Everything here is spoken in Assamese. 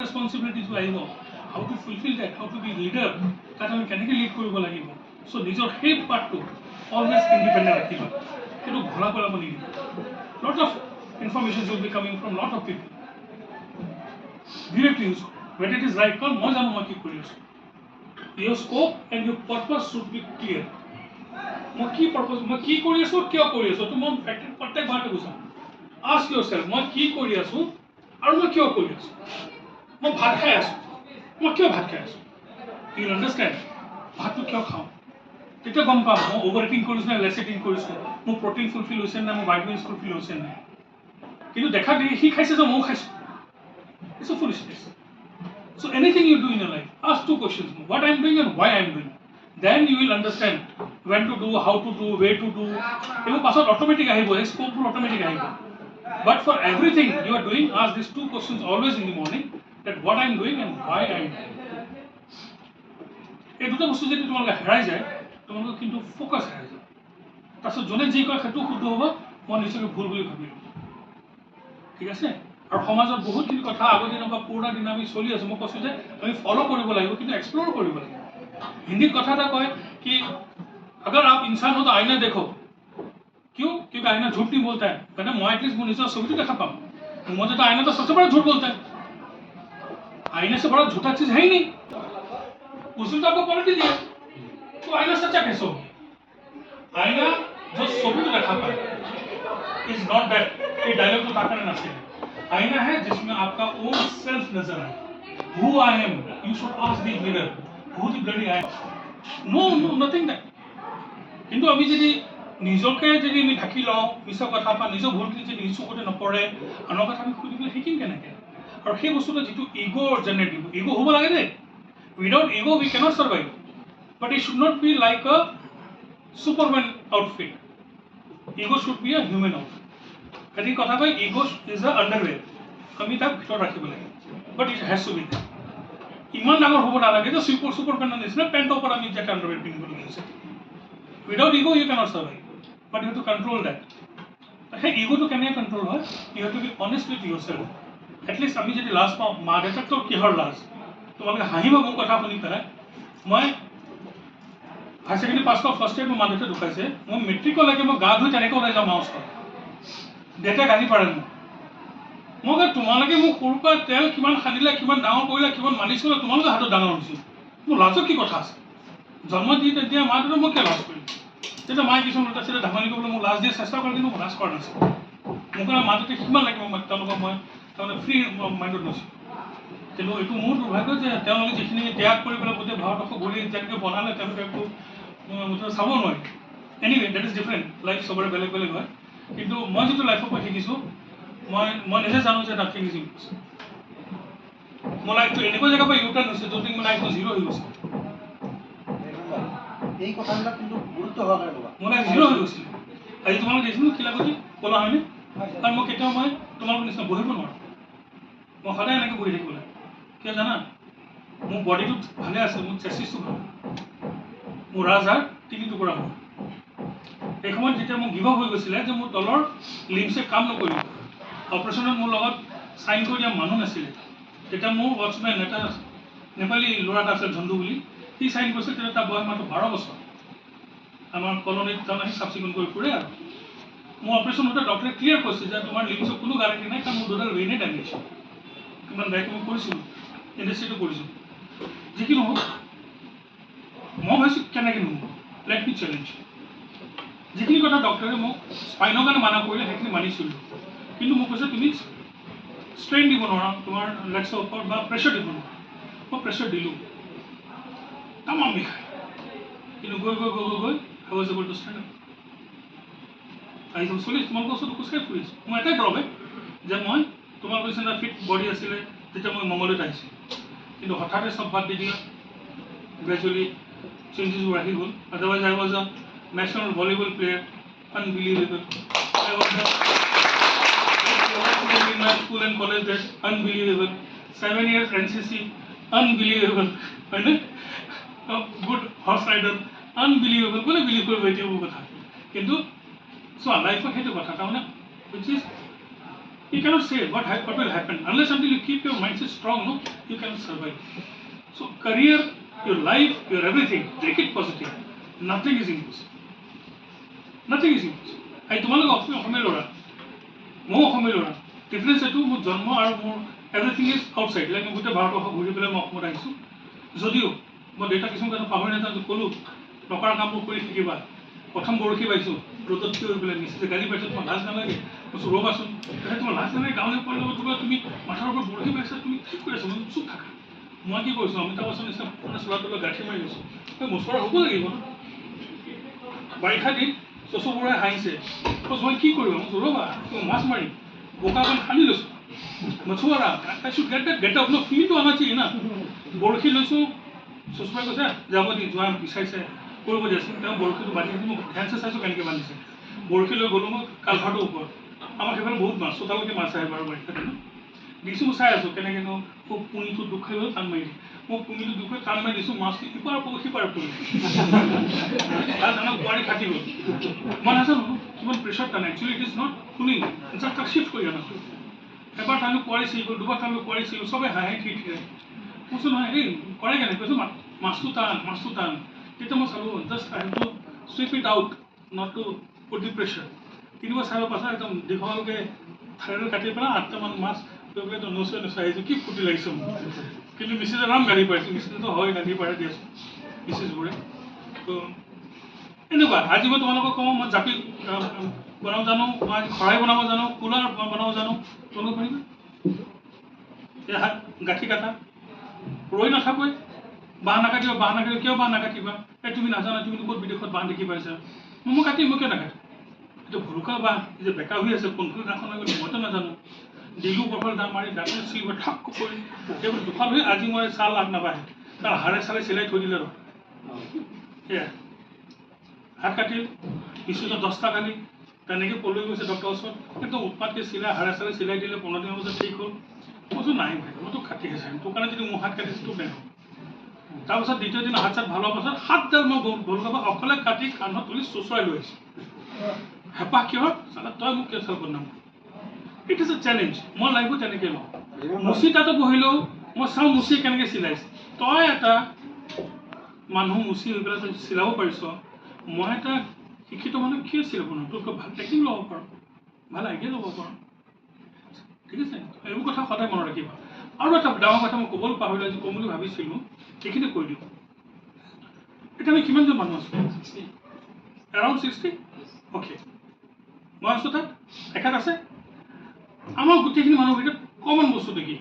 ৰেছপনচিবিলিটিজ আহিব, how to fulfil that, how to be leader, তাত আমি কেনেকৈ লিড কৰিব লাগিব। চ' নিজৰ সেই পাৰ্টটো অলৱেজ ইণ্ডিপেণ্ডেণ্ট ৰাখিবা, সেইটো ঘোলা পেলাব নিদিব। Lot of information will be coming from lot of people, directly use wait it is right, কাৰণ মই জানো মই কি কৰি আছোঁ। Your scope and your purpose should be clear. মই কি পাৰ্পাছ, মই কি কৰি আছোঁ, কিয় কৰি আছোঁ, এইটো মই প্ৰত্যেকবাৰতে বুজাম। আস্ক ইয়ৰছেল্ফ, মই কি কৰি আছোঁ আৰু মই কিয় কৰি আছোঁ। মই ভাত খাই আছোঁ, মই কিয় ভাত খাই আছোঁ, ইউ আণ্ডাৰষ্টেণ্ড, ভাতটো কিয় খাওঁ, তেতিয়া গম পাম মই অভাৰ ইটিং কৰিছোঁ নে লেছ ইটিং কৰিছোঁ, মোৰ প্ৰটিন ফুলফিল হৈছে নে, মোৰ ভাইটামিনছ ফুলফিল হৈছে নে। কিন্তু দেখা দিয়ে সি খাইছে যে ময়ো খাইছোঁ, it's a foolishness. So anything you do in your life, ask two questions: what I am doing and why I am doing. Then you will understand when to do, how to do, where to do. Even password automatic ahibo, scope automatic ahibo. But for everything you are doing, ask these two questions always in the morning: that what I am doing and why I am doing. এই দুটা বস্তু যদি তোমালোকে হেৰাই যায়, তোমালোকে কিন্তু ফ'কাছ হেৰাই যায়। তাৰপিছত যোনে যি কয় সেইটো শুদ্ধ হ'ব, মই নিজকে ভুল বুলি ভাবিলোঁ। ঠিক আছে। আৰু সমাজত বহুতখিনি কথা আগৰ দিনৰ পৰা পুৰণা দিনা আমি চলি আছোঁ, মই কৈছোঁ যে আমি ফ'ল' কৰিব লাগিব, কিন্তু এক্সপ্ল'ৰ কৰিব লাগিব। হিন্দীত কথা এটা কয় कि अगर आप इंसान हो तो आईना देखो, क्यों, क्योंकि आईना झूठ नहीं बोलता है। मैंने मैं एटलीस्ट मुझे छवि तो देखा पाऊँ, मुझे तो आईना तो सबसे बड़ा झूठ बोलता है, आईने से बड़ा झूठा चीज है ही नहीं। उसने तो आपको क्वालिटी दिया, तो आईना सच्चा कैसे होगा। आईना जो छवि तो देखा पाए इज नॉट दैट, ये डायलॉग तो ताकत ना से आईना है जिसमें आपका ओन सेल्फ नजर आए। Who I am, you should ask the mirror, who the bloody I am. No no nothing that. কিন্তু আমি যদি নিজকে যদি আমি ঢাকি লওঁ, মিছা কথা বা নিজৰ ভুলখিনি যদি নিজ চকুতে নপৰে, আনৰ কথা আমি সুধিবলৈ শিকিম কেনেকৈ। আৰু সেই বস্তুটো যিটো ইগ' জেনেৰেট দিব, ইগ' হ'ব লাগে দেই। Without ইগ' we cannot survive, but it should not be like আ Superman outfit. ইগ' should be a human outfit. এটি কথা কয় ইগ' ইজ আ আণ্ডাৰৱেৰ, আমি তাক ভিতৰত ৰাখিব লাগে, but it has to be there. ইমান ডাঙৰ হ'ব নালাগে যে ছুপাৰ পেণ্টৰ নিচিনা পেণ্টৰ ওপৰত আমি এতিয়া আণ্ডাৰৱেৰ পিন্ধিবলৈ লৈছে। Without ego' you cannot survive, but you have to control that. সেই ইগ'টো কেনেকৈ কণ্ট্ৰল হয়, you have to be honest with your self. At least আমি যদি লাজ পাওঁ, মা দেউতাকতো কিহৰ লাজ, তোমালোকে হাঁহিব মোৰ কথা শুনি পেলাই। মই হায়াৰ ছেকেণ্ডেৰী পাছ কৰা ফাৰ্ষ্ট ইয়াৰ মোৰ মা দেউতাই ঢুকাইছে, মই মেট্ৰিকলৈকে মই গা ধুই তেনেকৈ ওলাই যাওঁ মাৰ ওচৰত, দেউতাই গালি পাৰে মোক। মই কওঁ তোমালোকে মোক সৰুৰ পৰা তেল কিমান সানিলে, কিমান ডাঙৰ কৰিলে, কিমান মালিচ কৰিলে, তোমালোকে হাতত ডাঙৰ হৈছিল, মোৰ লাজৰ কি কথা আছে। জন্ম দি তেতিয়া মা দেউতাই মই কিয় লাজ কৰিম। তেতিয়া মায়ে কিছুমান উল্টা চিধা ধামনি কৰিবলৈ মোক লাজ দিয়ে চেষ্টা কৰে, কিন্তু মই লাজ কৰা নাছিলোঁ। মোৰ কাৰণে মা দেউতাই সিমান লাগিব, মই তেওঁলোকক মই তাৰমানে ফ্ৰী মাইণ্ডত লৈছিলোঁ। কিন্তু এইটো মোৰ দুৰ্ভাগ্য যে তেওঁলোকে যিখিনি ত্যাগ কৰি পেলাই গোটেই ভাৰতবৰ্ষ ঘূৰি যেনেকৈ বনালে, তেওঁলোকে একো মুঠতে চাব নোৱাৰে। Anyway that is different, life চবৰে বেলেগ বেলেগ হয়। কিন্তু মই যিটো লাইফৰ পৰা শিকিছোঁ, মই নিজে জানো যে নাথিং ইজ ইম্পচিবল। মোৰ লাইফটো এনেকুৱা জেগাৰ পৰা ইউটাৰ্ণ হৈছে য'ত মোৰ লাইফটো জিৰ' হৈ গৈছে। এই কথাবিলাক কিন্তু গুৰুত্ব সহকাৰে ক'বা। মোৰ লাইফ জিৰ' হৈ গৈছিলে। আজি তোমালোকে দেখিছিলোঁ খিলাকতি ক'লা হয়নে, কাৰণ মই কেতিয়াও মই তোমালোকৰ নিচিনা বহিব নোৱাৰোঁ। মই সদায় এনেকৈ বহি থাকিব লাগে। কিয় জানা, মোৰ বডিটো ভালে আছে, মোৰ চেষ্টিছটো ভাল, মোৰ ৰাজহাড় 3 টুকুৰা হ'ল। এই সময়ত যেতিয়া মোৰ গিভ আপ হৈ গৈছিলে যে মোৰ তলৰ লিম্বছে কাম নকৰিব, অপাৰেশ্যনত মোৰ লগত চাইন কৰি দিয়া মানুহ নাছিলে, তেতিয়া মোৰ ৱাটছমেন এটা নেপালী ল'ৰা এটা আছিল ঝণ্ডু বুলি, সি চাইন কৰিছিল। তেতিয়া তাৰ বয়স মাত্ৰ 12 বছৰ। আমাৰ কলনীত তাৰমানে চাফ চিকুণ কৰি ফুৰে। আৰু মোৰ অপাৰেশ্যন হওঁতে ডক্টৰে ক্লিয়াৰ কৈছে যে তোমাৰ লিম্বছৰ কোনো গাৰেণ্টি নাই, কাৰণ মোৰ দুডাল ভেইনে দাঙি আছে। কিমান বেয়াকৈ মই কৰিছিলোঁ, ইণ্ডাষ্ট্ৰিটো কৰিছোঁ। যিকি নহওক, মই ভাবিছোঁ কেনেকৈ নহ'ব, লেট মি চেলেঞ্জ। যিখিনি কথা ডক্টৰে মোক স্পাইনৰ কাৰণে মানা কৰিলে সেইখিনি মানিছিলোঁ, কিন্তু মোক কৈছে তুমি ষ্ট্ৰেইন দিব নোৱাৰা তোমাৰ লেগছৰ ওপৰত বা প্ৰেছাৰ দিব নোৱাৰা। মই প্ৰেছাৰ দিলোঁ, তামাম বিষায়, কিন্তু গৈ গৈ গৈ গৈ গৈ I was able to stand up. আহি যাব চলি তোমালোকৰ ওচৰত খোজকাঢ়ি ফুৰিছোঁ। মোৰ এটাই প্ৰব্লেম যে মই তোমালোকৰ নিচিনা ফিট বডি আছিলে যেতিয়া মই মংগলদৈত আহিছিলোঁ, কিন্তু হঠাতে চব বাদ দি দিয়া, গ্ৰেজুৱেলি চেঞ্জেছবোৰ আহি গ'ল। আদাৰৱাইজ আই ৱাজ আ national volleyball player, unbelievable. I was in my school and college days, unbelievable. 7 years NCC, unbelievable. Right? A good horse rider, unbelievable. What a believable way to go. Kintu, so life for hetu kotha ta which is You cannot say what will happen unless until you keep your mindset strong. No, you cannot survive. So career, your life, your everything, take it positive. Nothing is impossible. Nothing is impossible. I তোমালোক অসমীয়া ল'ৰা ময়ো অসমীয়া ল'ৰা ডিফাৰেঞ্চ এইটো মোৰ জন্ম আৰু মোৰ এভৰিথিং ইজ আউটছাইড লাইক মই গোটেই ভাৰতবৰ্ষ ঘূৰি পেলাই মই অসমত আহিছোঁ যদিও মই দেউতা কিছুমান কথা পাহৰি নাযাওঁ ক'লোঁ নকৰা কামবোৰ কৰি শিকিবা প্ৰথম বৰশী পাইছোঁ ৰ'দত থিয় হৈ পেলাই নিশ্চিত গালি পাইছোঁ তোমাৰ লাজ নালাগে কৈছোঁ ৰ'বাচোন তোমাৰ লাজ নালাগে গাঁৱলীয়া পোৱাৰ লগত তোমাৰ তুমি মাথাৰ ওপৰত বৰশী পাইছা তুমি কি কৰি আছা মই চুপ থাকা মই কি কৰিছোঁ অমিতাভ বচ্চন নিচিনা চোলাটোলৈ গাঁঠি মাৰি গৈছোঁ মোচৰা হ'ব লাগিব ন বাৰিষা দিন চচুবোৰে হাঁহিছে মই কি কৰিবা মোক ৰ'বা মাছ মাৰিম বোকাখন খান্দি লৈছোঁ মছুৱাৰা গেট আপ ন ফিটো অনা চাহিয়ে না বৰশী লৈছোঁ চচুৰাই কৈছে যাব দি যোৱা বিচাৰিছে কৰিব দিয়াচোন তেওঁ বৰশীটো বান্ধি মই ধ্যানছে চাইছোঁ কেনেকৈ বান্ধিছে বৰশী লৈ গ'লোঁ মই কালভাৰটোৰ ওপৰত আমাৰ সেইফালে বহুত মাছ চোতালৈকে মাছ আহে বাৰু বাৰিষা দিনত দিছোঁ মই চাই আছোঁ কেনেকৈনো খুব পুঙিটো দুখ খাই গ'ল টান মাৰি দিওঁ মই পুঙিটো দুখ খাই টান মাৰি দিছোঁ মাছটো ইপাৰ পৰি সিপাৰ পৰি তাত আমাৰ বোৱাৰী কাটি গ'ল মই নাজানো কিমান প্ৰেছাৰ টান actually it is not pulling just তাক শ্বিফ্ট কৰি আনা এবাৰ টাইমে পোৱাৰী চিৰি গ'ল দুবাৰ টাইমে পোৱাৰী চিৰি গ'ল চবেই হাঁহে খিৰিকিৰে কৈছোঁ নহয় এই কৰে কেনেকৈ কৈছোঁ মাছটো টান তেতিয়া মই চালোঁ just I have to sweep it out not to put the pressure তিনিবাৰ চাৰিবাৰ পাছত একদম দীঘলকৈ থাৰেৰে কাটি পেলাই 8টামান মাছ লৈ পেলাই তো নচুৱাই আহিছোঁ কি ফূৰ্তি লাগিছে মোৰ কিন্তু মিছেছে ৰাম গাড়ী পাইছোঁ মিছেছেতো হয় গাড়ী পাৰে দিয়াচোন মিছেছবোৰে তো এনেকুৱা আজি মই তোমালোকক কওঁ মই জাপি বনাব জানো মই খৰাই বনাব জানো কুলাৰ বনাব জানো তোমালোক পাৰিবা এই হাত গাঁঠি কাটা ৰৈ নাথাকৈ বাঁহ নাকাটিবা কিয় বাঁহ নাকাটিবা এই তুমি নাজানা তুমি ক'ত বিদেশত বাঁহ দেখি পাইছা মই কাটিম মই কিয় নাকাটিম এইটো ভুৰুকা বাঁহ যে বেকা হৈ আছে কোনটো দিনাখন হৈ গ'ল মইতো নাজানো দিলোঁ বৰফল দাম মাৰি দাঁতৰ চিলিব ঠাক কৰি সেইবোৰ দুফাল হৈ আজি মই ছাল লাভ নাপায় তাৰ হাড়ে চালে চিলাই থৈ দিলে ৰ সেয়া হাত কাটিল কিছুদিন 10টা কালি তেনেকৈ পলৈ গৈছে ডক্টৰৰ ওচৰত একদম উৎপাতকৈ চিলাই হাড়ে চালে চিলাই দিলে 15 দিনৰ পিছত ঠিক হ'ল মইতো নাই ভাই মইতো কাটি আছে তোৰ কাৰণে যদি মোৰ হাত কাটিছে তোৰ বেয়া তাৰপাছত দ্বিতীয় দিন হাত চাত ভাল হোৱাৰ পাছত 7ডাল মই ভুলকাবা অকলে কাটি কান্ধত তুলি চোচৰাই লৈ আহিছোঁ হেঁপাহ কিহৰ চালা তই মোক কিয় চাল বদনাম ইট ইজ এ চেলেঞ্জ মই লাইফত তেনেকৈ লওঁ মুচি তাতো বহিলেও মই চাওঁ মুচি কেনেকৈ চিলাইছে তই এটা মানুহ মুচি হৈ পেলাই তই চিলাব পাৰিছ মই এটা শিক্ষিত মানুহ কিয় চিলাব নোৱাৰোঁ তোৰ ভাল টেকনিক ল'ব পাৰোঁ ভাল আইডিয়া ল'ব পাৰোঁ ঠিক আছে এইবোৰ কথা সদায় মনত ৰাখিবা আৰু এটা ডাঙৰ কথা মই ক'বলৈ পাহৰিলোঁ আজি ক'ম বুলি ভাবিছিলোঁ সেইখিনি কৈ দিওঁ এতিয়া আমি কিমানজন মানুহ আছোঁ এৰাউণ্ড 60 অ'কে মই আছোঁ তাত এখাত আছে আমাৰ গোটেইখিনি মানুহৰ ভিতৰত কমন বস্তু দেখি